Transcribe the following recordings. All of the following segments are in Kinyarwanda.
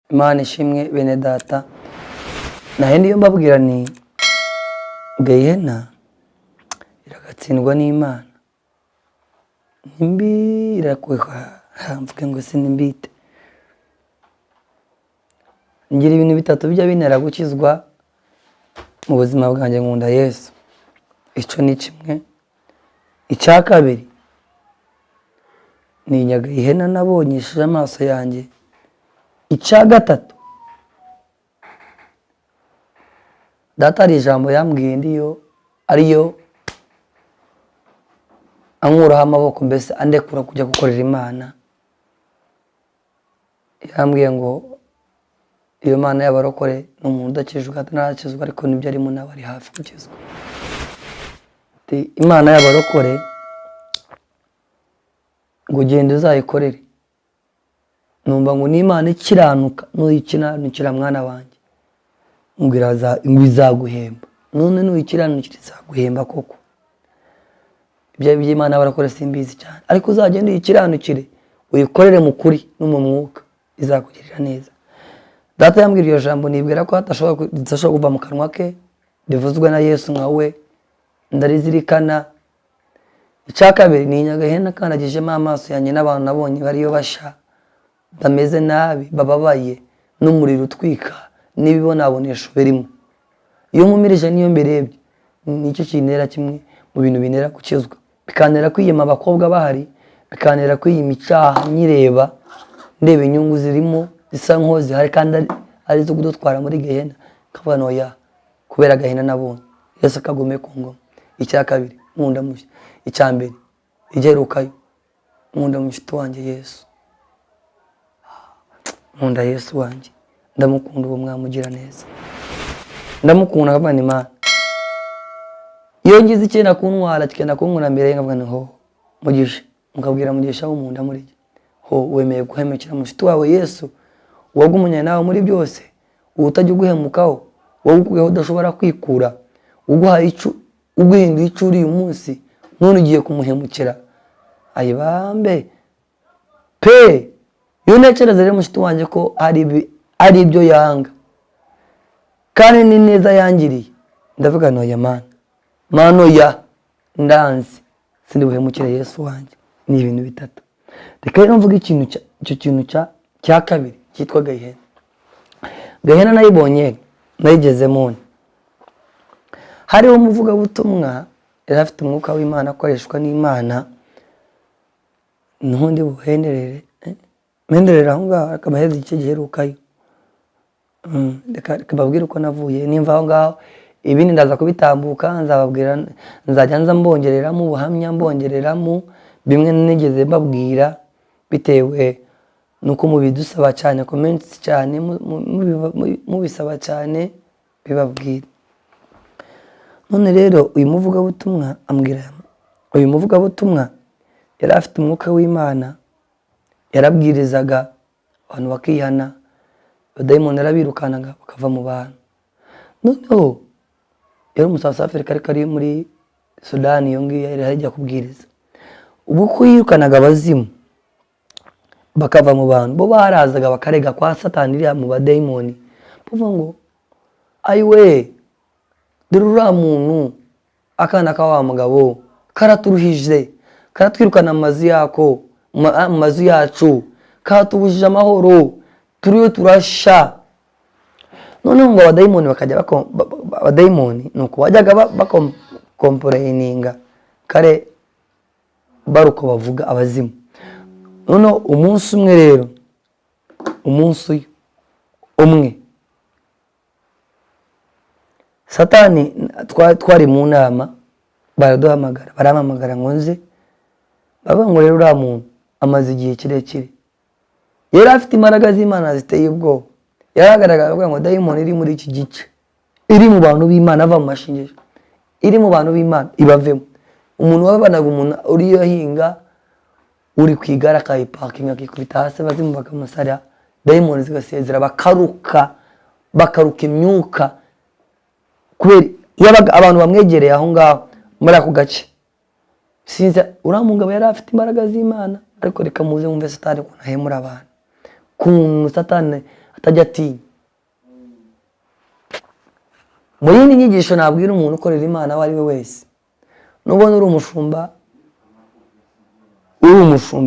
Imana ishimwe bene data. Nahe ndiyo mbabwira ni Gehena iragatsindwa n'Imana. Nimbi irakweha mvuge ngo sinimbite. Ngira ibintu bitatu bijya binera gukizwa mu buzima bwanjye, nkunda Yesu. Ico ni kimwe. Icya kabiri ni Gehena nabonyesheje amaso yanjye. Icya gatatu, data ari ijambo yambwiye ndiyo ariyo ankuraho amaboko, mbese andekura kujya gukorera Imana. Yambwiye ngo iyo Mana y'abarokore n'umuntu udakijwe atarakizwa, ariko nibyo arimo nawe ari hafi gukizwa. Imana y'abarokore ngo genda uzayikorere. Numva ngo ni Imana ikiranuka, nuyikiranukira mwana wanjye ngo izaguhemba. None nuyikiranukira izaguhemba koko. Ibyo by'Imana y'abarokore simbizi cyane, ariko uzagenda uyikiranukire, uyikorere mu kuri no mu mwuka, izakugirira neza. Data yambwira iyo jambo, nibwira ko hatashobora kuva mu kanwa ke, rivuzwe na Yesu nkawe, ndarizirikana. Icya kabiri ni Gehena kandagijemo amaso yanjye n'abantu nabonye bariyo basha, bameze nabi, bababaye, n'umuriro utwika n'ibibonabonesho birimo. Iyo mumirije niyo mbirebye, nicyo kinera kimwe mu bintu binera gukizwa. Bikanera kwiyema abakobwa bahari, bikanera kwiyima icyaha nyireba, ndebe inyungu zirimo zisa nko zihari kandi ari zo kudutwara muri Gehena. Kavuga noya kubera Gehena nabonye Yesu akagume ku ngoma. Icya kabiri nkunda mushya. Icya mbere igerukayo nkunda mushito wanjye Yesu. Nkunda Yesu wanjye, ndamukunda, uwo mwamugira neza, ndamukunda kabana Imana. Iyo ngize ikintu kuntwara kigenda kunkura mbere ngavuga ngo mugisha, mukabwira mugisha w'umunda muri ho wemeye guhemukira mushito wawe Yesu, wagumunya nawe muri byose, utajya guhemukaho, wowe udashobora kwikura, uguha icu uguhinda icuri uyu munsi, none ugiye kumuhemukira. Ayibambe pe yunekereza rero mushito wanjye ko ari ibyo yanga kandi ni neza yangiriye. Ndavuga no ya Mana ya ndanzi sindi buhemukire Yesu wanjye. Ni ibintu bitatu. Reka rero mvuga icyo kintu cya kabiri cyitwa Gehena. Gehena nayibonye, nayigezemo. Hariho umuvuga butumwa yari afite umwuka w'Imana, akoreshwa n'Imana, ntundi buhenderere menderera aho ngaho akabaheza igice giherukayo. Reka babwire uko navuye, nimva aho ngaho ibindi ndaza kubitambuka, nzababwira, nzajya nza mbongereramo ubuhamya, mbongereramo bimwe nigeze mbabwira, bitewe nuko mubidusaba cyane, comments cyane mubisaba cyane bibabwira. None rero uyu muvuga butumwa ambwira, uyu muvuga butumwa yari afite umwuka w'Imana, yarabwirizaga abantu bakihana, abadayimoni yarabirukanaga bakava mu bantu. Noneho yari umusaza Afrika kari muri Sudani, iyo ngiyo yari hajya kubwiriza. Ubwo ko yirukanaga abazimu bakava mu bantu, bo barazaga bakarega kwa Satani iriya mu badayimoni, bavuga ngo ayiwe dore uriya muntu akana ka wa mugabo karaturuhije, karatwirukana mu mazu yako, mu mazu yacu, katubujije amahoro, turiyo turasha. Noneho ngo abadayimoni bakajya abadayimoni nuko bajyaga bakomplaininga kare baruko bavuga abazimu. Noneho umunsi umwe rero, umunsi umwe Satani twari mu nama, baramamagara ngo nze, bavuga ngo rero uriya muntu amaze igihe kirekire, yari afite imbaraga z'Imana ziteye ubwoba. Yaragaragara avuga ngo dayimoni iri muri iki gice, iri mu bantu b'Imana, ava mu mashingesho, iri mu bantu b'Imana ibavemo. Umuntu wabanaga umuntu uri yahinga, uri kwigara akayipakinga akikubita hasi, abazimu bakamusarira, dayimoni zigasezera, bakaruka imyuka, kubera yabaga abantu bamwegereye aho ngaho muri ako gace. Sinzi uriya mugabo yari afite imbaraga z'Imana, ariko reka muze mwumve Satani ukuntu ahemura abantu, kuntu Satani atajya atinya. Mu yindi nyigisho nabwira umuntu ukorera Imana aho ari we wese, nubona uri umushumba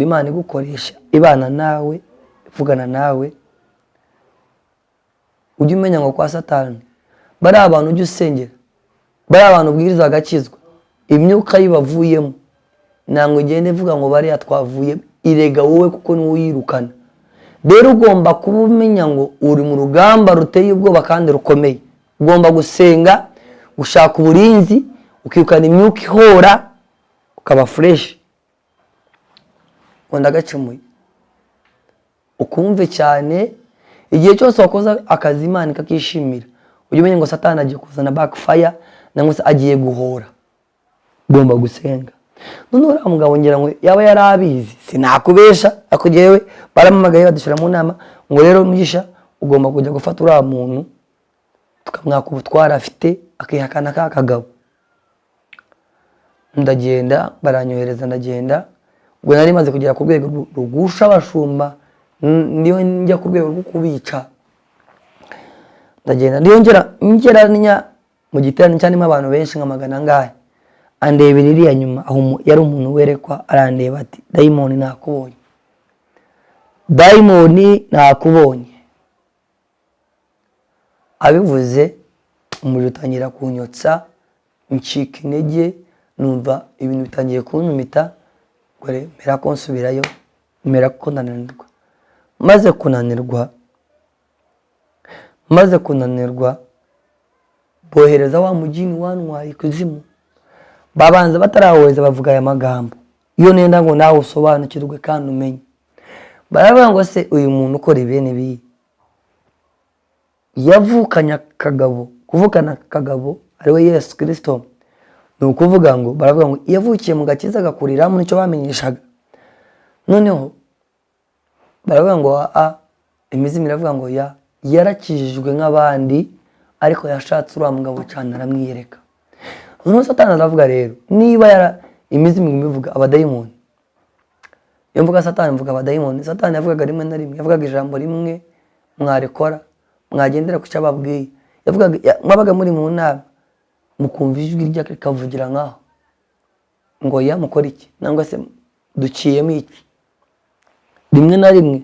Imana igukoresha, ibana nawe, ivugana nawe, ujye umenya ngo kwa Satani bari abantu ujye usengera, bari abantu ubwiriza agakizwa, imyuka yibavuyemo ntabwo igende ivuga ngo bariya twavuye, irega wowe kuko niwe uyirukana. Rero ugomba kuba umenya ngo uri mu rugamba ruteye ubwoba kandi rukomeye. Ugomba gusenga, gushaka uburinzi, ukirukana imyuka ihora, ukaba fresh, wenda gacemuye, ukumve cyane. Igihe cyose wakoze akazi Imana ikakishimira, ujye umenya ngo Satani agiye kuzana backfire, nangwa se agiye guhora. Ugomba gusenga. None uriya mugabo ngira ngo yaba yarabizi, sinakubesha, ako jewe baramamagaye badushyira mu nama ngo rero Mugisha ugomba kujya gufata uriya muntu tukamwaka ubutwara afite, akihakana ka kagabo. Ndagenda baranyohereza, ndagenda. Ubwo nari maze kugera ku rwego rugusha abashumba, ndiyo njya ku rwego rwo kubica. Ndagenda ngeranya mu giterane cyarimo abantu benshi nka magana angahe, andebera iriya nyuma aho yari umuntu werekwa, arandeba ati dayimoni nakubonye, dayimoni nakubonye. Abivuze umuriro utangira kunyotsa, ncika intege, numva ibintu bitangiye kuntumita, gore mera ko nsubirayo, mera ko ndananirwa. Maze kunanirwa bohereza wa mugini wantwaye ikuzimu. Babanza batarahoza bavuga aya magambo, iyo nenda ngo nawe usobanukirwe kandi umenye. Baravuga ngo se uyu muntu ukora ibene biyi yavukanye akagabo. Kuvukana akagabo ari we Yesu Kristo, ni ukuvuga ngo baravuga ngo yavukiye mu gakiza agakuriramo, nicyo bamenyeshaga. Noneho baravuga ngo imizimu iravuga ngo yarakijijwe nk'abandi, ariko yashatse uriya mugabo cyane aramwiyereka. Noneho Satani aravuga rero, niba imizimu imivuga abadayimoni, iyo mvuga Satani mvuga abadayimoni. Satani yavugaga rimwe na rimwe, yavugaga ijambo rimwe mwarekora, mwagendera ku cyo ababwiye. Mwabaga muri mu nama mukumva ijwi rye rikavugira nkaho ngo mukora iki, nangwa se duciyemo iki. Rimwe na rimwe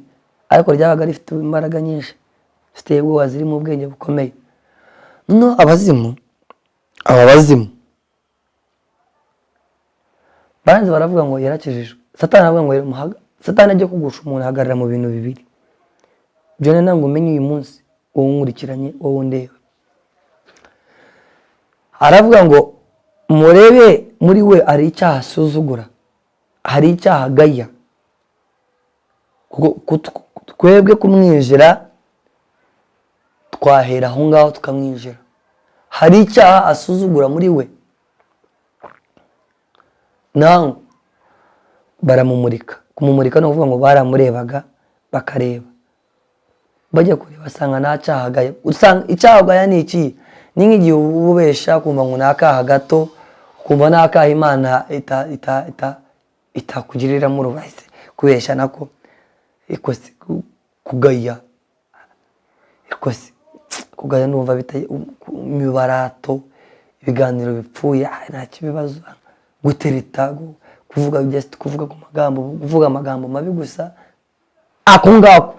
ariko ryabaga rifite imbaraga nyinshi, rifite ubwoba, ziri mu bwenge bukomeye. No abazimu baranze baravuga ngo yarakijijwe. Satani aravuga ngo Satani ajye kugusha umuntu ahagarara mu bintu bibiri. Byo ntabwo umenye uyu munsi, wowe unkurikiranye, wowe undeba. Aravuga ngo murebe muri we ari icyaha asuzugura, hari icyaha agaya. Twebwe kumwinjira twahera aho ngaho tukamwinjira. Hari icyaha asuzugura muri we, nawe baramumurika. Kumumurika no kuvuga ngo baramurebaga bakareba, bajya kureba basanga nta cyaha agaya. Usanga icyaha agaya ni iki? Ni nk'igihe ububesha kumva ngo nakaha gato, kumva nakaha Imana itakugirira mu rubahise. Kubesha nako ikosi kugaya, ikosi kugaya numva bitaye imibarato, ibiganiro bipfuye, nta kibazo. Gutereta, kuvuga amagambo mabi gusa, ako ngako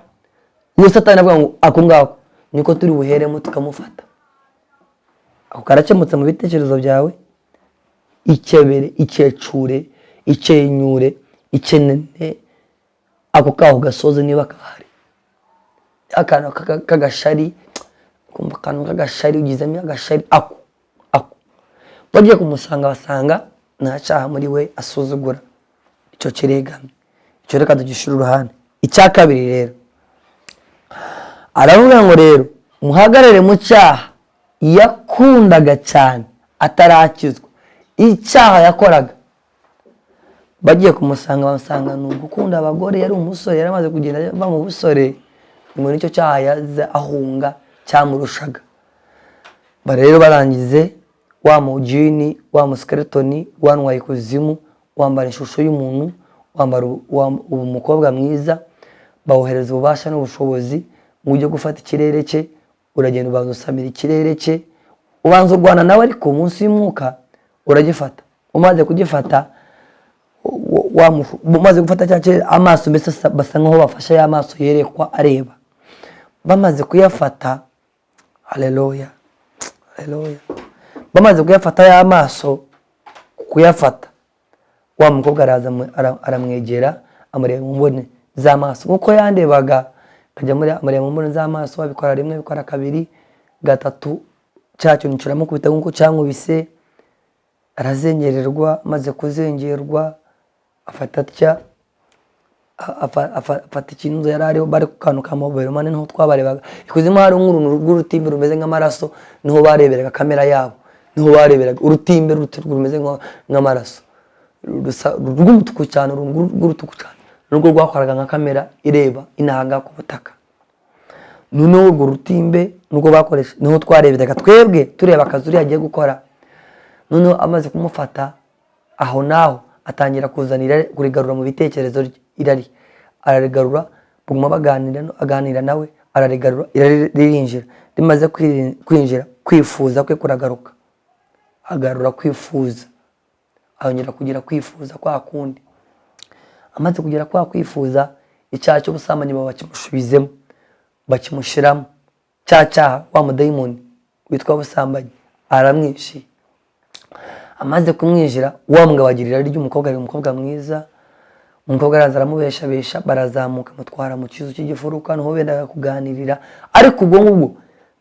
niyo Satani avuga ngo ako ngako niko turi buheremo tukamufata. Ako karakemutse mu bitekerezo byawe, ikebere, ikecure, ikenyure, ikenene, ako kaho gasoze niba kahari. Akana kagashari, kumva akantu kagashari, ugizemo agashari, ako bagiye kumusanga basanga nta cyaha muri we asuzugura. Icyo kiregamye, icyo reka tugishira uruhande. Icya kabiri rero aravuga ngo rero muhagarare mu cyaha yakundaga cyane atarakizwa. Icyaha yakoraga bagiye kumusanga basanga ni ugukunda abagore. Yari umusore, yari amaze kugenda ava mu busore, ngo nicyo cyaha yaza ahunga cyamurushaga. Rero barangize wa mujini, wa muskeletoni wantwaye ikuzimu, wambara ishusho y'umuntu, wambara umukobwa mwiza, bawohereza ububasha n'ubushobozi, ngo ujye gufata ikirere cye, uragenda ubanza usamira ikirere cye, ubanza urwana nawe, ariko munsi y'umwuka uragifata. Umaze kugifata, umaze gufata cya kirere, amaso mbese basa nkaho bafashe ya maso yerekwa areba. Bamaze kuyafata, haleluya, haleluya, bamaze kuyafata ya maso, kuyafata, wa mukobwa araza aramwegera, amureba mu mboni z'amaso nkuko yandebaga, akajya amureba mu mboni z'amaso. Abikora rimwe, abikora kabiri, gatatu, cya kintu kiramukubita nkuko cyankubise, arazengererwa. Maze kuzengerwa, afata atya, afata ikintu yari ariho, bari kukanuka amabero manini, niho twabarebaga. Ikuzimu hari nk'uruntu rw'urutimbe rumeze nk'amaraso, niho bareberaga kamera yabo, niho bareberaga urutimbe rumeze nk'amaraso, rw'umutuku cyane, rw'urutuku cyane, nubwo rwakoraga nka kamera ireba inanga ku butaka. Noneho urwo rutimbe nubwo bakoresha, niho twareberaga twebwe tureba akazi uri agiye gukora. Noneho amaze kumufata, aho naho atangira kuzanira kurigarura mu bitekerezo irari, ararigarura, buguma aganira nawe, ararigarura, ririnjira. Rimaze kwinjira, kwifuza kwe kuragaruka, agarura kwifuza, ahongera kugira kwifuza kwa kundi. Amaze kugira kwa kwifuza, icyaha cy'ubusambanyi bakimushubizemo, bakimushiramo cya cyaha, wa mudayimoni witwa busambanyi aramwishi. Amaze kumwijira, wa mugabo agirira ry'umukobwa, ari umukobwa mwiza. Umukobwa araza aramubeshabesha, barazamuka mutwara mu kizu cy'igifuruka, niho bendaga kuganirira. Ariko ubwo ngubwo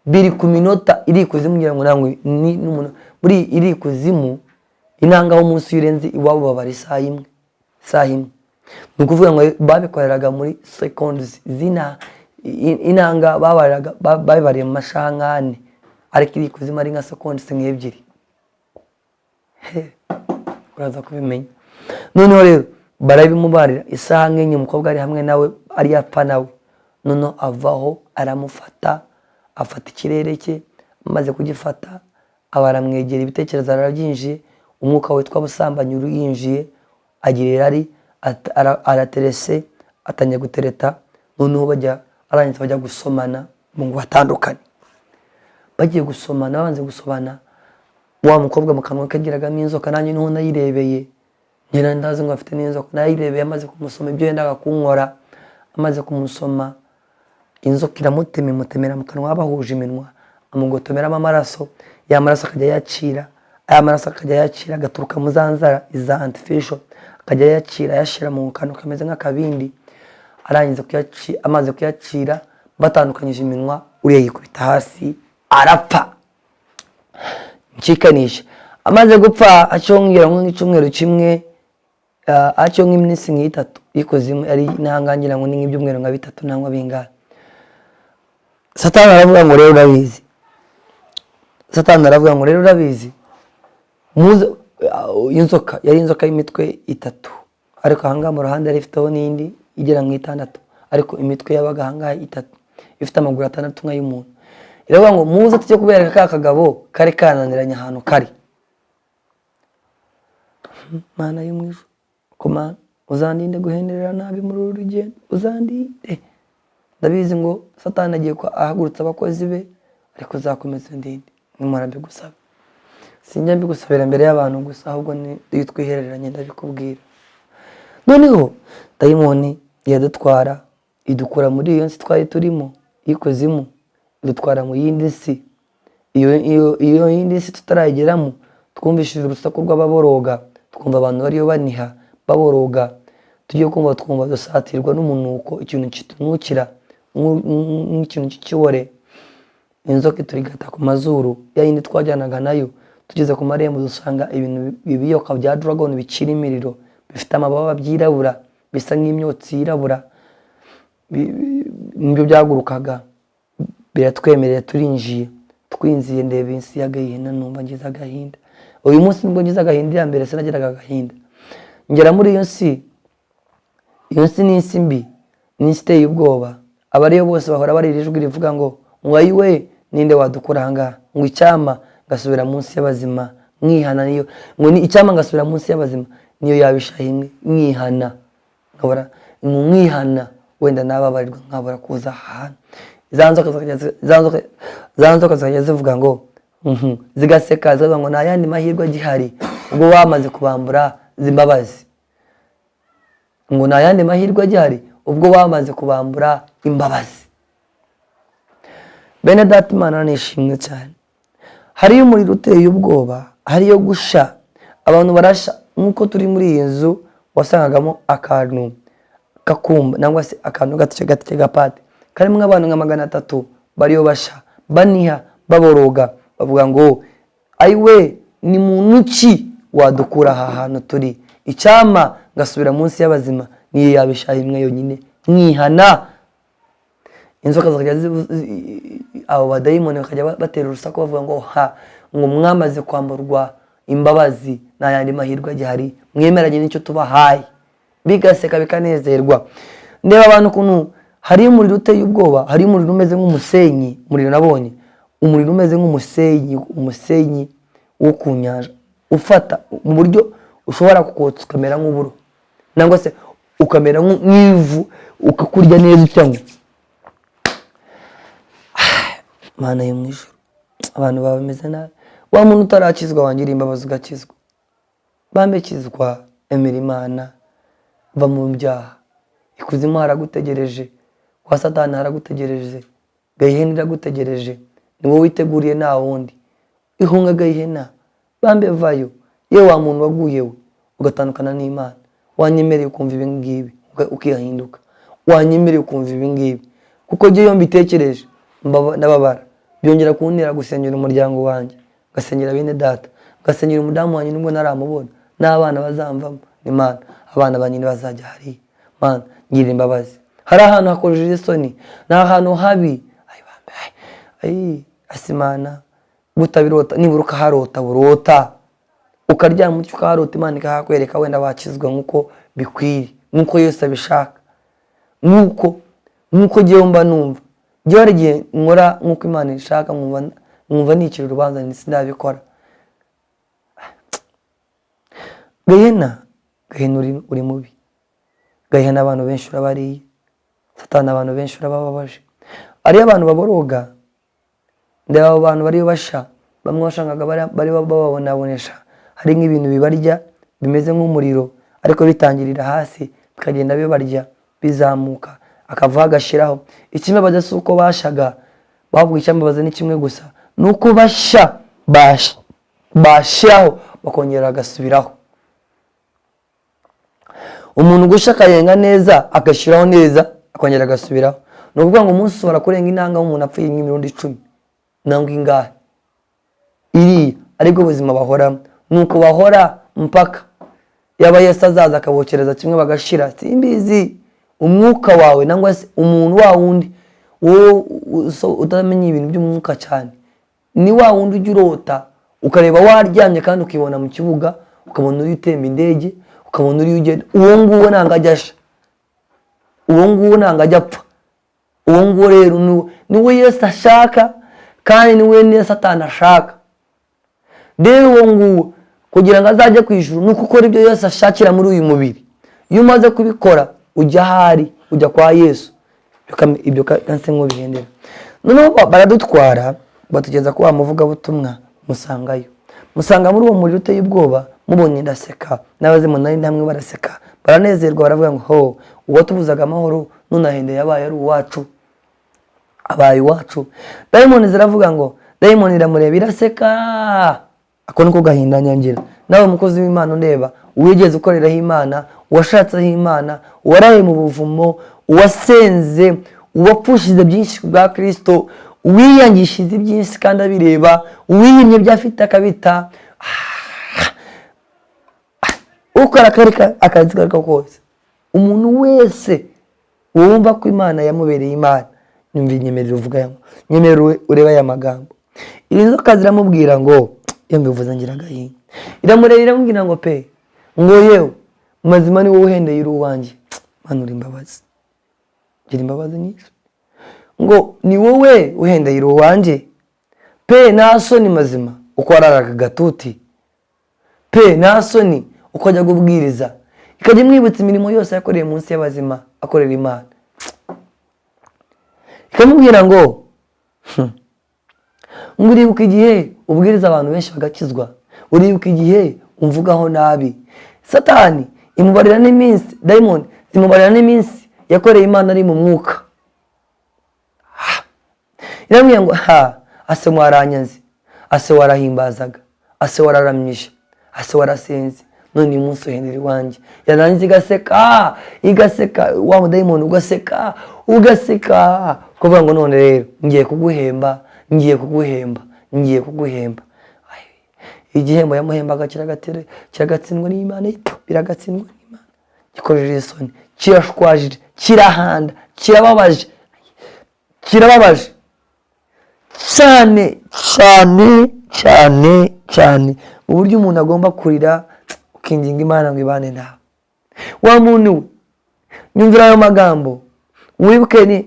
biri ku minota iri kuzimu, ngira ngo nangwe ni n'umuntu muri iri kuzimu, inanga ho munsi yurenze iwabo babari saa imwe. Ni ukuvuga ngo babikoreraga muri seconds zina, inanga babariye mu mashankane, ariko iri kuzimu ari nka seconds nk'ebyiri. Uraza kubimenya. Noneho rero barabimubarira, isaha nk'enye umukobwa ari hamwe nawe, ari yapfa nawe. Noneho avaho, aramufata, afata ikirere cye. Amaze kugifata, abaramwegera, ibitekerezo arabyinjiye, umwuka witwa busambanyi urinjiye, agira irari, araterese, atanya gutereta. Noneho arangiza bajya gusomana ngo batandukane. Bagiye gusomana, banze gusomana, wa mukobwa mu kanwa kagiragamo inzoka, nanjye niho nayirebeye, nyina ndazi ngo afite n'inzoka, nayirebeye. Amaze kumusoma ibyo yendaga kunkora, amaze kumusoma, inzoka imutemera mu kanwa, bahuje iminwa, amugotomeramo amaraso. Ya maraso akajya yacira, aya maraso akajya yacira, agaturuka mu zanzara iza antificial, akajya yacira, yashira mu kanwa kameze nk'akabindi. Arangiza kuyacira, amaze kuyacira, batandukanyije iminwa, uriya yikubita hasi, arapfa. Nshikanisha, amaze gupfa, acyongera nk'icyumweru kimwe, acyo nk'iminsi nk'itatu, ikuzimu ari ntangangira ngo ni nk'ibyumweru nka bitatu nangwa bingana. Satani aravuga ngo rero urabizi, Satani aravuga ngo rero urabizi, inzoka yari inzoka y'imitwe itatu, ariko ahangaha mu ruhande yari ifiteho n'indi igera nk'itandatu, ariko imitwe yabaga ahangaha itatu, ifite amaguru atandatu nk'ay'umuntu. Iravuga ngo muze tujye kubereka ka kagabo kari kananiranye ahantu kari. Mana y'umwijuru, Mana uzandinde guhenderera nabi muri uru rugendo, uzandinde. Ndabizi ngo Satani agiye ahagurutsa abakozi be, ariko uzakomeza ndinde. Nimara mbigusaba, sinjya mbigusabira mbere y'abantu gusa, ahubwo ni twihereranye ndabikubwira. Noneho dayimoni yadutwara, idukura muri iyo nsi twari turimo y'ikuzimu, idutwara mu yindi si. Iyo yindi si tutarayigeramo, twumvishije urusaku rw'ababoroga, twumva abantu bariyo baniha baboroga. Tugiye kumva twumva dusatirwa n'umunuko, ikintu kitunukira nk'ikintu cy'ikibore. Inzoka iturigata ku mazuru, ya yindi twajyanaga nayo. Tugeze ku marembo dusanga ibintu bibiyoka bya dragon bikira imiriro, bifite amababa byirabura, bisa nk'imyotsi yirabura. Nibyo byagurukaga, biratwemerera, turinjiye. Twinziye ndeba insi y'agahinda, numva ngize agahinda. Uyu munsi nibwo ngize agahinda, mbere sinagiraga agahinda. Ngera muri iyo nsi ni insi mbi, ni insi iteye ubwoba. Abariyo bose bahora barira ijwi rivuga ngo ayiwe, ninde wadukura ahangaha, ngo icyama ngasubira munsi y'abazima mwihana. Niyo ngo ni icyama ngasubira munsi y'abazima, niyo yabishahimwe mwihana, nkabura mwihana, wenda nababarirwa nkabura kuza ahantu. za nzoka zikajya zivuga ngo zigaseka zivuga ngo nta yandi mahirwe agihari ubwo bamaze kubambura imbabazi, ngo nta yandi mahirwe agihari ubwo bamaze kubambura imbabazi. Bene data, Imana nishimwe cyane. Hariyo umuriro uteye ubwoba, hariyo gusha, abantu barasha. Nkuko turi muri iyi nzu wasangagamo akantu kakumba nangwa se akantu gatike gapate karimo abantu nka 300 bariyo basha baniha baboroga bavuga ngo ayiwe ni muntu ki wadukura aha hantu turi, icyama ngasubira munsi y'abazima niyo yabishaye imwe yonyine mwihana. Inzoka zakajya abo badayimoni bakajya batera urusaku bavuga ngo ngo mwamaze kwamburwa imbabazi na yandi mahirwe agihari, mwemeranye n'icyo tubahaye. Bigaseka bikanezerwa. Ndeba abantu kuntu hari umuriro uteye ubwoba, hari umuriro umeze nk'umusenyi, umuriro nabonye umuriro umeze nk'umusenyi wo kunyanja ufata mu buryo ushobora kukotsa ukamera nk'uburo nangwa se ukamera nk'ivu ukakurya neza cyangwa Mana yo mwijuru. Abantu bameze nabi. Wa muntu utarakizwa wangira imbabazi ugakizwa. Bambekizwa emera Imana, va mu byaha. Ikuzimu haragutegereje, kwa Satani haragutegereje, Gahini iragutegereje. Ni wowe witeguriye nta wundi. Ihunga Gahina, bambe vayo. Yewe wa muntu waguyewe ugatandukana n'Imana. Wanyemereye ukumva ibi ngibi ukihinduka. Wanyemereye ukumva ibi ngibi kuko je yo mbitekereje ndababara. Byongera kuntera gusenyera umuryango wanjye, gasenyera bene data, gasenyera umudamu wanjye nubwo naramubona, n'abana bazamvamo. Ni Mana, abana banyine bazajya hari. Mana ngira imbabazi. Hari ahantu hakojeje isoni, na ahantu habi. Asimana butabirota niburuka harota burota ukaryama mu cyuka harota Imana ikahakwereka wenda wakizwa nkuko bikwiri, nkuko Yesu abishaka, nkuko giye mba numva giye warigiye nkora nkuko Imana ishaka, mwumva nicira urubanza nisindabikora. Gahina uri mubi. Gahina abantu benshi urabariye. Satani abantu benshi urabababaje. Ari abantu baboroga. Ndeba abantu bari basha, bamwe washangaga bari bababonabonesha. Hari nk'ibintu bibarya bimeze nk'umuriro ariko bitangirira hasi bikagenda bibarya bizamuka akava agashiraho. Ikime badase uko bashaga bavuga icyambabaza ni kimwe gusa, nuko bashiraho bakongera agasubiraho. Umuntu gushaka yenga neza agashiraho neza akongera agasubiraho. No kuvuga ngo umunsi ubara kurenga intanga umuntu apfuye nk'imirundi 10 nangwa ingahe iri ariko ubuzima bahoramo. Nuko bahora mpaka yaba Yesu azaza akabokereza kimwe bagashira. Simbizi umwuka wawe nangwa se umuntu wa wundi wo utamenye ibintu by'umwuka cyane, ni wa wundi ujya urota ukareba waryamye kandi ukibona mu kibuga, ukabona uri utemba indege, ukabona uri ugenda. Uwo nguwo nanga ajyasha, uwo nguwo nanga ajyapfa. Uwo nguwo rero niwe Yesu ashaka kandi niwe ne Satani ashaka. Rero uwo nguwo kugira ngo azajye kwishura nuko ukora ibyo Yesu ashakira muri uyu mubiri. Iyo umaze kubikora ujya hari, ujya kwa Yesu. Ibyo kanse ngo bihendera. Noneho baradutwara batugeza ko bamuvuga butumwa musangayo. Musanga muri uwo muriro uteye ubwoba, mubonye ndaseka, n'abazimu nari namwe baraseka. Baranezerwa baravuga ngo ho uwo tubuzaga amahoro nunahende yabaye ari uwacu. Abaye wacu. Diamond ziravuga ngo Diamond iramureba iraseka. Ako niko gahinda nyangira. Nawe mukozi w'Imana ndeba, uwigeze ukoreraho Imana, washatseho Imana, waraye mu buvumo, wasenze, uwapfushize byinshi bwa Kristo, uwiyangishize byinshi kandi abireba, uwiyimye byafite akabita. Ukora akazi kariko kose. Umuntu wese wumva ko Imana yamubereye Imana, nyumva nyemerera uvuga yango, nyemerera ureba ya magambo. Iri nzoka ziramubwira ngo yambivuza ngira gahinga. Iramureba iramubwira ngo pe ngo yewe mazima ni wowe uhendeye uruwanjye. Mana uri imbabazi, gira imbabazi nyinshi. Ngo ni wowe uhendeye uruwanjye pe nta soni mazima uko araraga gatuti pe nta soni uko ajya kubwiriza ikajya imwibutsa imirimo yose yakoreye munsi y'abazima akorera Imana. ikamubwira ngo ngo uribuka igihe ubwiriza abantu benshi bagakizwa, uribuka igihe umvugaho nabi. Satani imubarira n'iminsi, dayimoni zimubarira n'iminsi yakoreye Imana ari mu mwuka. Iramubwira ngo ase waranyanze, ase warahimbazaga, ase wararamyije, ase warasenze, none uyu munsi uhendera iwanjye. Yarangiza igaseka wa mudayimoni, ugaseka kuvuga ngo none rero ngiye kuguhemba. Igihembo yamuhembaga kiragatsindwa n'Imana, biragatsindwa n'Imana, gikojeje isoni, kirashwajije, kirahanda, kirababaje cyane uburyo umuntu agomba kurira ukinginga Imana ngo ibane nawe. Wa muntu we, nyumvira ayo magambo, wibuke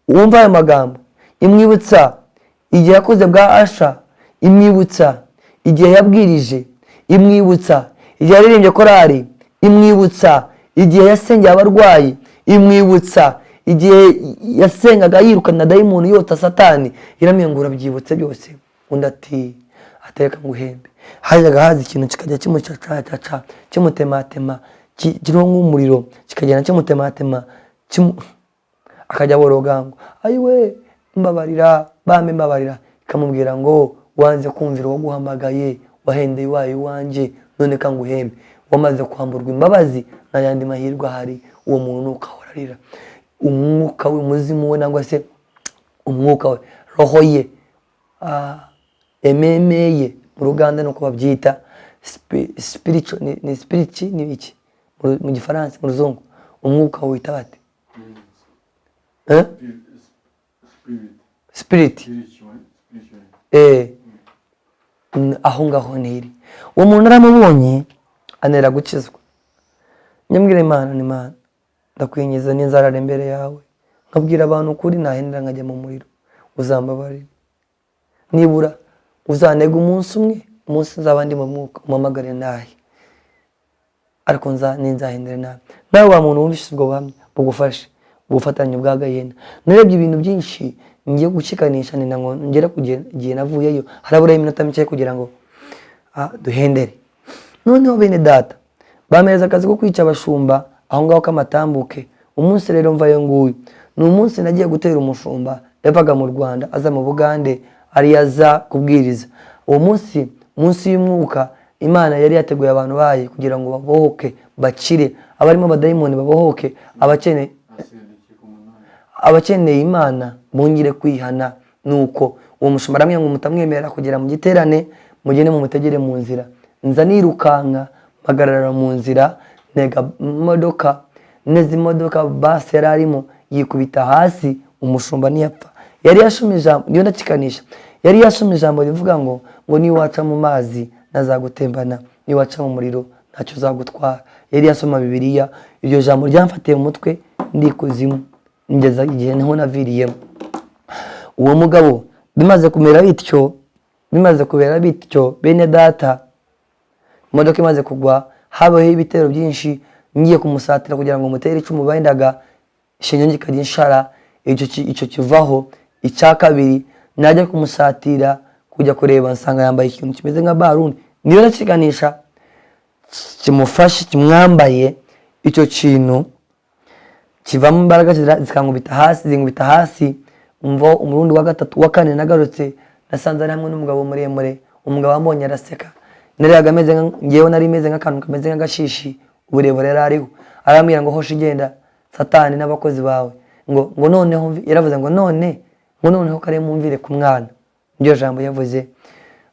wumva ayo magambo, imwibutsa igihe yakoze bwa Asha, imwibutsa igihe yabwirije, imwibutsa igihe yaririmbye korari, imwibutsa igihe yasengeye abarwayi, imwibutsa igihe yasengaga yirukana dayimoni yota Satani. Iramubwira ngo urabyibutse byose. Undi ati atereka nguhembe. Hajyaga haza ikintu kikajya kimucaca kimutematema, kiriho nk'umuriro, kikagenda kimutematema, akajya boroga ngo ayiwe mbabarira, bambe mbabarira. Ikamubwira ngo wanze kumvira uwo guhamagaye, wahendeye iwawe iwanjye, none kanguhembe. Wamaze kwamburwa imbabazi n'ayandi mahirwe ahari, uwo muntu ukahora arira. Umwuka we, umuzimu we, nangwa se umwuka we, roho ye, ememeye mu Ruganda nuko babyita, spiritual ni spirit ni iki mu Gifaransa, mu Ruzungu umwuka we wita bate? Spirit. Aho ngaho ntiri. Uwo muntu aramubonye anera gukizwa. Nyambwira Imana ni Imana, ndakwinjiza n'inzara imbere yawe, nkabwira abantu ukuri, nahendera nkajya mu muriro, uzambabarira. Nibura uzanega umunsi umwe, umunsi nzaba ndi mu mwuka, umpamagare nahe, ariko ninzahendere nawe. Nawe wa muntu wumvise ubwo buhamya bugufashe, ubufatanye bwa Gahena. Narebye ibintu byinshi ngiye gucikanisha, ni ngo ngera kugiye navuyeyo, harabura iminota mike kugira ngo duhendere. Noneho bene data bamereza akazi ko kwica abashumba aho ngaho k'amatambuke. Umunsi rero mvayo nguyu ni umunsi nagiye gutera umushumba yavaga mu Rwanda aza mu Bugande, ari yaza kubwiriza. Uwo munsi y'umwuka Imana yari yateguye abantu baye kugira ngo babohoke, bakire, abarimo abadayimoni babohoke, abakeneye Imana bongere kwihana. Nuko uwo mushumba aramubwira ngo mutamwemerera kugera mu giterane, mugende mumutegere mu nzira. Nza nirukanka mpagarara mu nzira, neza imodoka basi yari arimo yikubita hasi, umushumba ntiyapfa. Yari yashomye ijambo, niyo ndacikanisha, yari yashomye ijambo rivuga ngo niyo waca mu mazi ntazagutembana, niyo waca mu muriro ntacyo uzagutwara. Yari yasoma Bibiliya, iryo jambo ryamfatiye mu mutwe ndi kuzimu, ngeza igihe niho naviriyemo. Uwo mugabo bimaze kubera bityo bene data, imodoka imaze kugwa, habaho ibitero byinshi, ngiye kumusatira kugira ngo mutere icumu bendaga Shinyonyi kajya inshara, icyo kivaho. Icya kabiri najya kumusatira kujya kureba, nsanga yambaye ikintu kimeze nka barundi, niyo nakiganisha kimufashe, kimwambaye. Icyo kintu kivamo imbaraga zingubita hasi. Umva umurundi wa gatatu wa kane nagarutse, nasanze ari hamwe n'umugabo muremure. Umugabo wambonye araseka, ngewe nari meze nk'akantu kameze nk'agashishi, uburebure yari ariho. Arambwira ngo hosha igenda Satani n'abakozi bawe, ngo noneho yaravuze ngo noneho kare mumvire ku mwana. Iryo jambo yavuze.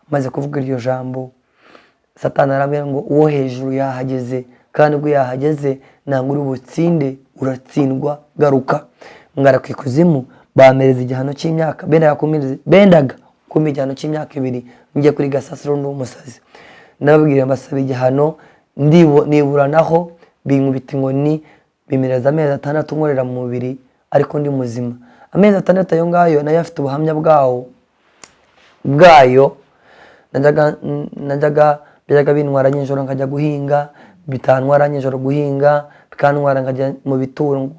Amaze kuvuga iryo jambo, Satani arambwira ngo uwo hejuru yahageze, kandi ubwo yahageze ntabwo uri butsinde, uratsindwa, garuka. Ngara ku ikuzimu, bamereza igihano cy'imyaka, bendaga kumpa igihano cy'imyaka 2, njye kuri Gasasiro n'umusazi. Ndababwira mbasaba igihano, niburanaho, binkubita inkoni, bimereza amezi 6 nkorera mu mubiri, ariko ndi muzima. Amezi 6 ayo ngayo nayo afite ubuhamya bwayo. Najyaga bintwara nijoro nkajya guhinga, bitantwara nijoro guhinga, bikantwara nkajya mu bituro.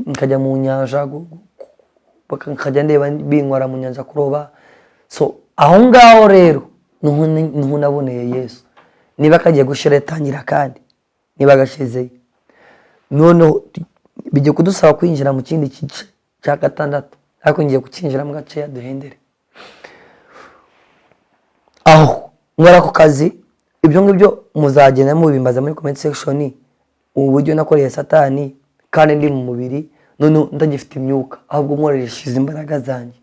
nkajya mu nyanja nkajya ndeba binkwara mu nyanja kuroba. So aho ngaho rero niho naboneye Yesu. Niba kagiye gushira etangira kandi niba gashize noneho bijye kudusaba kwinjira mu kindi gice cya gatandatu, ariko ngiye kukinjira mu gace yaduhendere. Aho nkora ku kazi, ibyo ngibyo muzagenda mubimbaza muri comment section, uburyo nakoreye Satani kandi ndi mu mubiri none ndagifite imyuka, ahubwo nkoresheje imbaraga zanjye.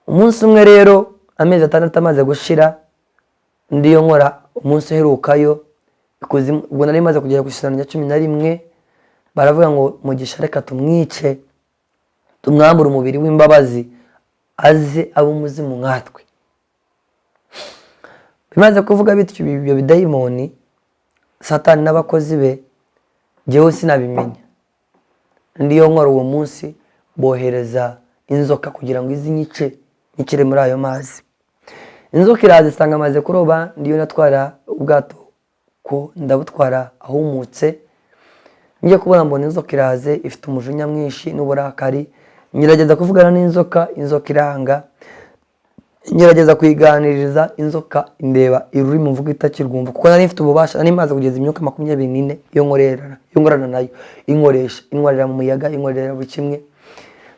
Umunsi umwe rero amezi 6 amaze gushira, ndiyo nkora umunsi uherukayo ikuzimu, ubwo nari maze kugera ku isezerano rya 11, baravuga ngo Mugisha reka tumwice tumwambura umubiri w'imbabazi aze abo umuzimu nkatwe. Bimaze kuvuga bityo ibyo bidayimoni Satani n'abakozi be, jewe sinabimenya. Ndiyo nkora uwo munsi bohereza inzoka kugira ngo nyicire muri ayo mazi. Inzoka iraza isanga amaze kuroba, ndiyo natwara ubwato ko ndabutwara ahumutse. Ngiye kubona mbona inzoka iraze ifite umujinya mwinshi n'uburakari, ngerageza kuvugana n'inzoka, inzoka iranga. Ngerageza kuyiganiriza, inzoka indeba iruri mu mvugo itakirwumva, kuko nari mfite ububasha, nari maze kugeza imyuka 24 yo ngorana nayo, inkorera mu muyaga, inkorera buri kimwe.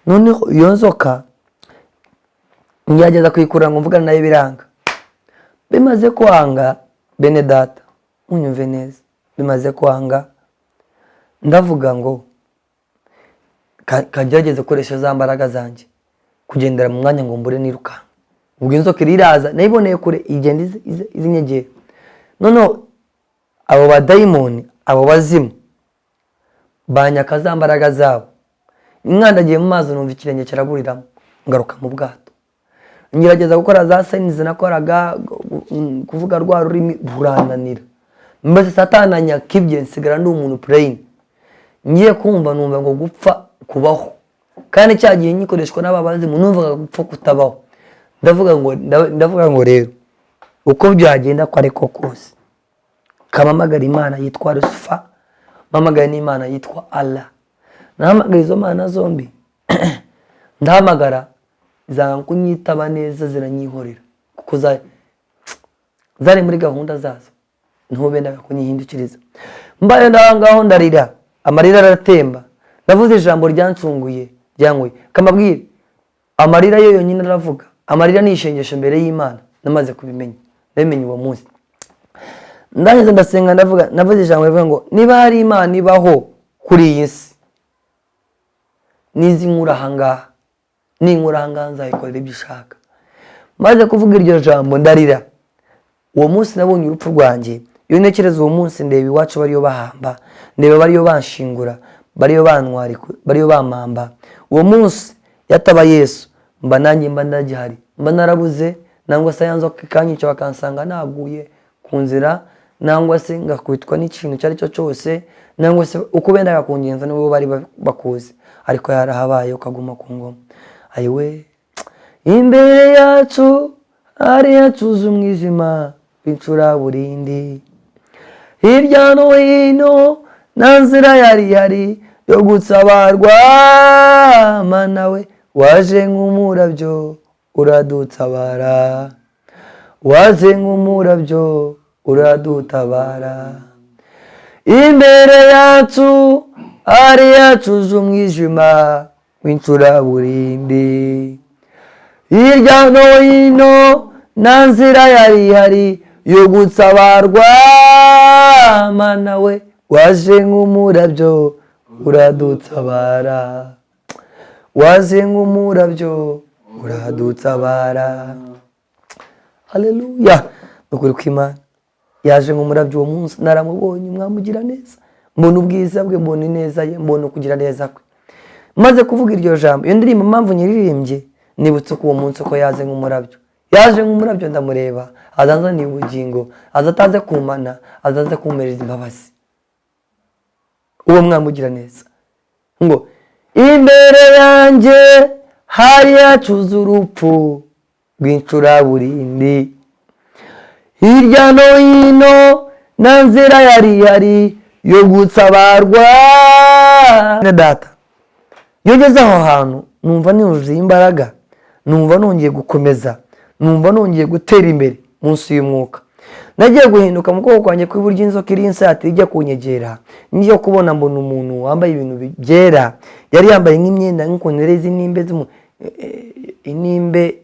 Noneho iyo nzoka ngerageza kuyikura ngo mvugana nayo biranga. Bimaze kwanga, bene data unyumve neza, bimaze kwanga, ndavuga ngo kagerageza gukoresha za mbaraga zanjye kugendera mu mwanya ngo mbure niruka. Ubwo inzoka iraza, nayiboneye kure igenda izinyegera. Noneho abo badayimoni, abo bazimu banyaka za mbaraga zabo. Inkandagiye mu mazi numva ikirenge kiraburiramo, ngaruka mu bwato. Ngerageza gukora za signs nakoraga, kuvuga rwa rurimi burananira. Mbese Satani anyakibye, nsigara ndi umuntu plain. Ngiye kumva numva ngo gupfa kubaho, kandi cyagiye nyikoreshwa n'ababazimu numvaga gupfa kutabaho. Ndavuga ngo rero uko byagenda ko ariko kose, kamamagara Imana yitwa Lucifer, mamagara n'Imana yitwa Allah. Nahamagara izo mana zombi ndahamagara zanga kunyitaba neza, ziranyihorera kuko zari muri gahunda zazo, niho bendaga kunyihindukiriza. Mbaye ndahangaho ndarira, amarira aratemba. Navuze ijambo ryancunguye ryanguye, kamabwire amarira yo yonyine aravuga. Amarira ni ishengesho mbere y'Imana, namaze kubimenya, ndabimenye uwo munsi. Ndageze ndasenga, navuze ijambo rivuga ngo niba hari Imana ibaho kuri iyi si, nizi nkura ahangaha, ninkura ahangaha nzayikorera ibyo ishaka. Maze kuvuga iryo jambo ndarira. Uwo munsi nabonye urupfu rwanjye. Iyo ntekereza uwo munsi, ndeba iwacu bariyo bahamba, ndeba bariyo banshingura, bariyo bantwari, bariyo bamamba. Uwo munsi yataba Yesu, mba nanjye mba ndagihari, mba narabuze, nangwa se yanzoka kanyica bakansanga naguye ku nzira, nangwa se ngakubitwa n'ikintu cyari cyo cyose, nangwa se uko bendaga kungenza nibo bari bakuze, ariko yarahabaye ukaguma ku ngoma. Ayiwe, imbere yacu hari yacuze umwijima w'icuraburindi, hirya no hino nta nzira yari yo gutabarwa. Mana we waje nk'umurabyo uradutabara, waje nk'umurabyo uradutabara. Imbere yacu hari yacuze umwijima w'icuraburindi, hirya no hino nta nzira yari yo gutabarwa. Mana we waje nk'umurabyo uradutabara, waje nk'umurabyo uradutabara. Haleluya. Nukuri ko Imana yaje nk'umurabyo uwo munsi, naramubonye mwamugira neza, mbona ubwiza bwe, mbona ineza ye, mbona kugira neza kwe. Maze kuvuga iryo jambo, iyo ndirimbo mpamvu nyiririmbye, nibutse ko uwo munsi ko yaje nk'umurabyo. Yaje nk'umurabyo ndamureba, azanzaniye ubugingo, azataze kumana, azaze kumpereza imbabazi. Uwo mwamugira neza ngo imbere yanjye hari yacuze urupfu rw'icuraburindi, hirya no hino nta nzira yari yo gutabarwa na data. Iyo ngeze aho hantu numva nuzuye imbaraga, numva nongeye gukomeza, numva nongeye gutera imbere munsi y'umwuka. Nagiye guhinduka mu kuboko kwanjye kw'iburyo inzoka iri insati ijya kunyegera, ngiye kubona mbona umuntu wambaye ibintu byera, yari yambaye nk'imyenda nk'ukuntu inimbe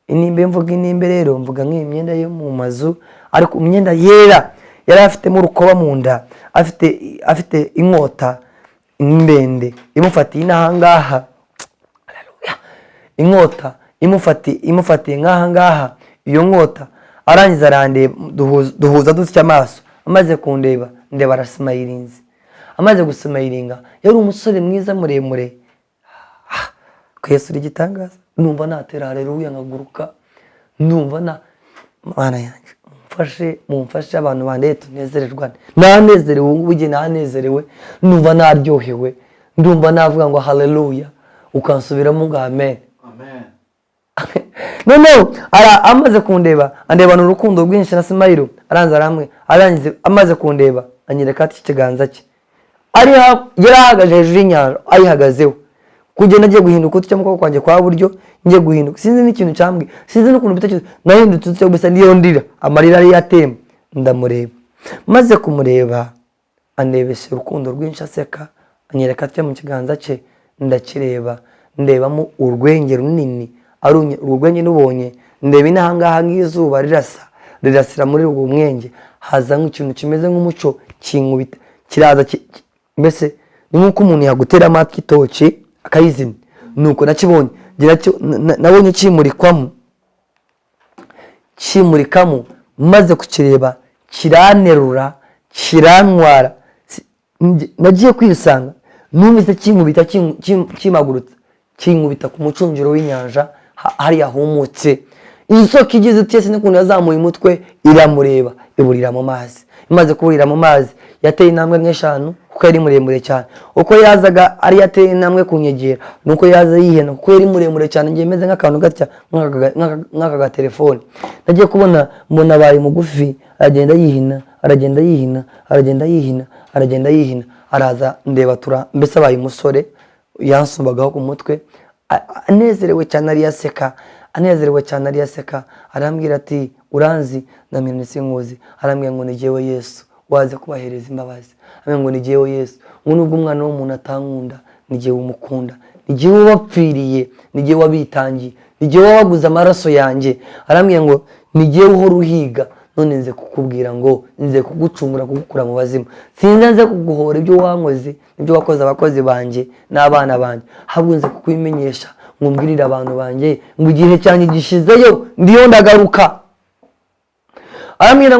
inimbe mvuga inimbe rero mvuga nk'imyenda yo mu mazu, ariko imyenda yera, yari afitemo urukoba mu nda, afite inkota imbende imufatiye n'ahangaha, haleluya, inkota imufatiye nk'ahangaha. Iyo nkota arangiza arandeba, duhuza dutya amaso, amaze kundeba ndeba arasimayirinze. Amaze gusimayiringa yari umusore mwiza muremure. Yesu uri gitangaza, numva natera haleluya nkaguruka, numva na Mana yanjye mumfashe abantu bandeye tunezererwane. Nanezerewe ubuje nanezerewe, numva naryohewe, ndumva navuga ngo haleluya, ukansubiramo ngo amen. No, amaze kundeba andebana urukundo rwinshi na smile, arangize amaze kundeba anyereka ati ikiganza cye ari yarahagaje hejuru y'inyanja ayihagazeho. Kugenda agiye guhinduka utyo mu kuboko kwanjye kwa buryo, ngiye guhinduka sinzi n'ikintu cyambwe, sinzi n'ukuntu bitakizo, nahindutse utyo gusa ndiyo ndira, amarira ari yatemba. Ndamureba, maze kumureba andebesha urukundo rwinshi aseka, anyereka ati mu kiganza cye ndakireba, ndebamo urwenge runini, arunye urwenge nubonye, ndeba inahangaha nk'izuba rirasira muri urwo mwenge, haza nk'ikintu kimeze nk'umuco kinkubita, kiraza mbese ni nk'uko umuntu yagutera amatwi itoki akayizimya. Nuko nakibonye, nabonye kimurikamo, maze kukireba kiranerura, kirantwara. Nagiye kwisanga, numvise kinkubita, kimagurutsa, kinkubita ku mucungiro w'inyanja hariya humutse. Inzoka igize itese n'ukuntu yazamuye umutwe iramureba, iburira mu mazi. Imaze kuburira mu mazi yateye intambwe nk'eshanu, kuko yari muremure cyane. Uko yazaga ari yateye intambwe kunyegera, nuko yaza yihena, kuko yari muremure cyane, ngiye meze nk'akantu gatya nk'aka gatelefone. Nagiye kubona mbona abaye mugufi, aragenda yihina, araza ndeba mbese abaye umusore yansumbagaho ku mutwe, anezerewe cyane ari yaseka, arambwira ati uranzi? Namwe sinkuzi. Arambwira ngo ni jyewe Yesu waze kubahereza imbabazi. Arambwira ngo ni jyewe Yesu, ngo nubwo umwana w'umuntu atankunda, ni jyewe umukunda, ni jyewe wapfiriye, ni jyewe wabitangiye, ni jyewe waguze amaraso yanjye. Arambwira ngo ni jyewe uhora uhiga, none nze kukubwira ngo nze kugucungura, kugukura mu bazimu. Sinze kuguhora ibyo wankoze, ibyo wakoze abakozi banjye n'abana banjye, ahubwo nze kukubimenyesha ngo mbwirire abantu banjye ngo igihe cyanjye gishizeyo, ndiyo ndagaruka. Arambwira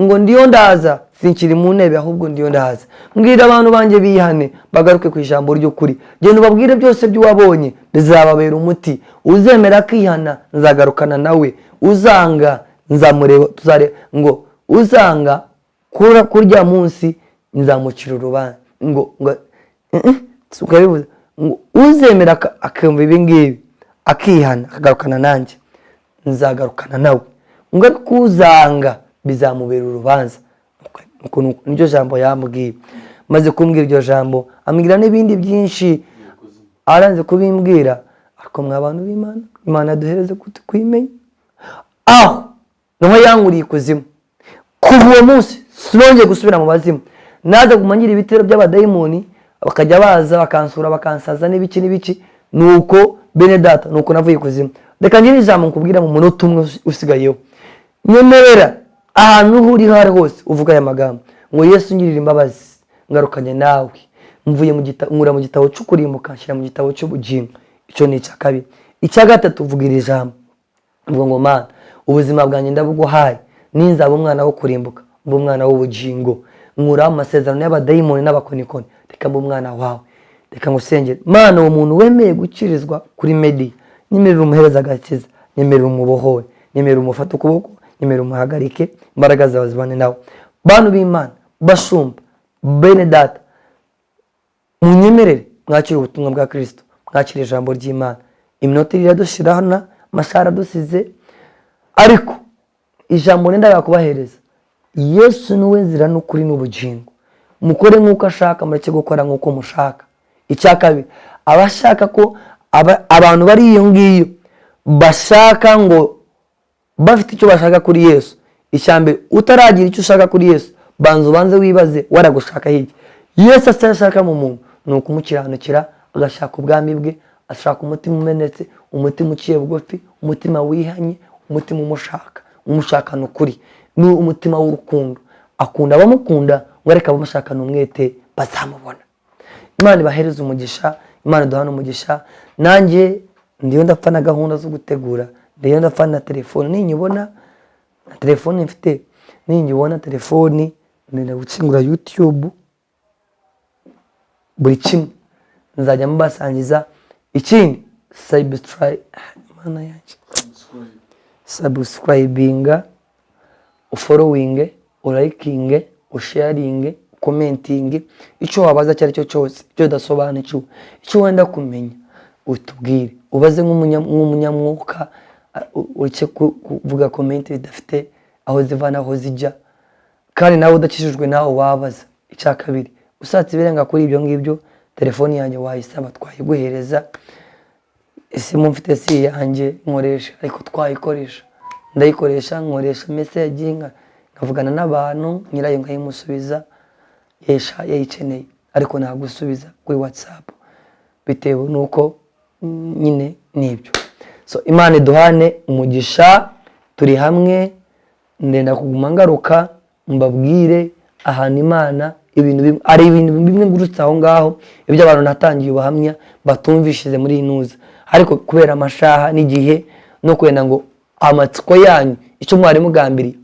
ngo ndiyo ndaza, sinkiri mu ntebe ahubwo ndiyo ndaza. Mbwirira abantu banjye bihane, bagaruke ku ijambo ry'ukuri. Genda ubabwire byose by'uwabonye, bizababera umuti. Uzemera kwihana nzagarukana nawe, uzanga nzamureba, ngo uzanga kurya munsi nzamucira urubanza. Ukabivuze ngo uzemera akumva ibi ngibi akihana akagarukana nanjye, nzagarukana nawe. Ngo ariko uzanga bizamubera urubanza. Niryo jambo yambwiye. Maze kumbwira iryo jambo ambwira n'ibindi byinshi aranze kubimbwira. Ariko mw'abantu b'Imana, Imana yaduhereze kwimenya. Aho niho yankuriye ikuzimu. Kuva uwo munsi sinongeye gusubira mu bazimu. Naza kumangira ibitero by'abadayimoni, bakajya baza bakansura bakansaza n'ibiki. Nuko bene data, nuko navuye ikuzimu. Reka ngire ijambo nkubwira mu munota umwe usigayeho. Nyemerera ahantu uri hari hose uvuga aya magambo ngo Yesu ngirira imbabazi, ngarukanye nawe, mvuye mu gitabo cy'ukurimbuka nshyira mu gitabo cy'ubugingo. Icyo ni icya kabiri. Icya gatatu uvuga iri jambo, uvuga ngo Mana, ubuzima bwanjye ndabuguhaye, ninzaba umwana wo kurimbuka mba umwana w'ubugingo, nkuraho amasezerano y'abadayimoni n'abakonikoni, reka mba umwana wawe. Reka ngusengere Mana, uwo muntu wemeye gukirizwa kuri media, nyemerera umuhereza agakiza, nyemerera umubohowe, nyemerera umufata ukuboko, nyemerera umuhagarike, imbaraga zawe zibane nawe. Bantu b'Imana, bashumba, bene data, munyemerere mwakire ubutumwa bwa Kristo, mwakire ijambo ry'Imana. Iminota iradushirana, amashara dusize, ariko ijambo nenda yakubahereza. Yesu niwe nzira n'ukuri n'ubugingo. mukore nk'uko ashaka, mureke gukora nk'uko mushaka. Icya kabiri, abashaka ko abantu bari iyo ngiyo bashaka ngo bafite icyo bashaka kuri Yesu, icyambere utaragira icyo ushaka kuri Yesu, banze wibaze waragushaka hiki. Yesu ashaka mu muntu ni ukumukiranukira, agashaka ubwami bwe, ashaka umutima umenetse, umutima uciye bugufi, umutima wihanye, umutima umushakana ukuri, ni umutima w'urukundo. Akunda abamukunda, ngo areka abamushakana umwete bazamubona. Imana ibahereze umugisha, Imana duhana umugisha. Nanjye ndiyo ndapfa na gahunda zo gutegura, ndiyo ndapfa na telefone, ninyibona na telefone mfite, ninyibona telefone ndenda gucingura YouTube, buri kimwe nzajya mubasangiza. Ikindi subscribinga, ufollowing, uriking, usharing, commenting, icyo wabaza cyari cyo cyose, icyo dasobanukiwe, icyo wenda kumenya utubwire, ubaze nk'umunyamwuka, ureke kuvuga comment bidafite aho zivana aho zijya, kandi nawe udakishijwe nawe wabaza. Icya kabiri, usatse ibirenga kuri ibyo ngibyo, telefoni yanjye wayisaba twayiguhereza. Isimu mfite si yanjye nkoresha, ariko twayikoresha, ndayikoresha, nkoresha message, nkavugana n'abantu, nyirayo nkayimusubiza yayikeneye, ariko nagusubiza kuri WhatsApp bitewe nuko nyine nibyo. So Imana duhane umugisha, turi hamwe. Ndenda kuguma ngaruka mbabwire ahantu Imana ari ibintu bimwe ngurutse aho ngaho, ibyo abantu natangiye ubuhamya batumvishije muri inuza, ariko kubera amashaha n'igihe no kwenda ngo amatsiko yanyu icyo mwari mugambiriye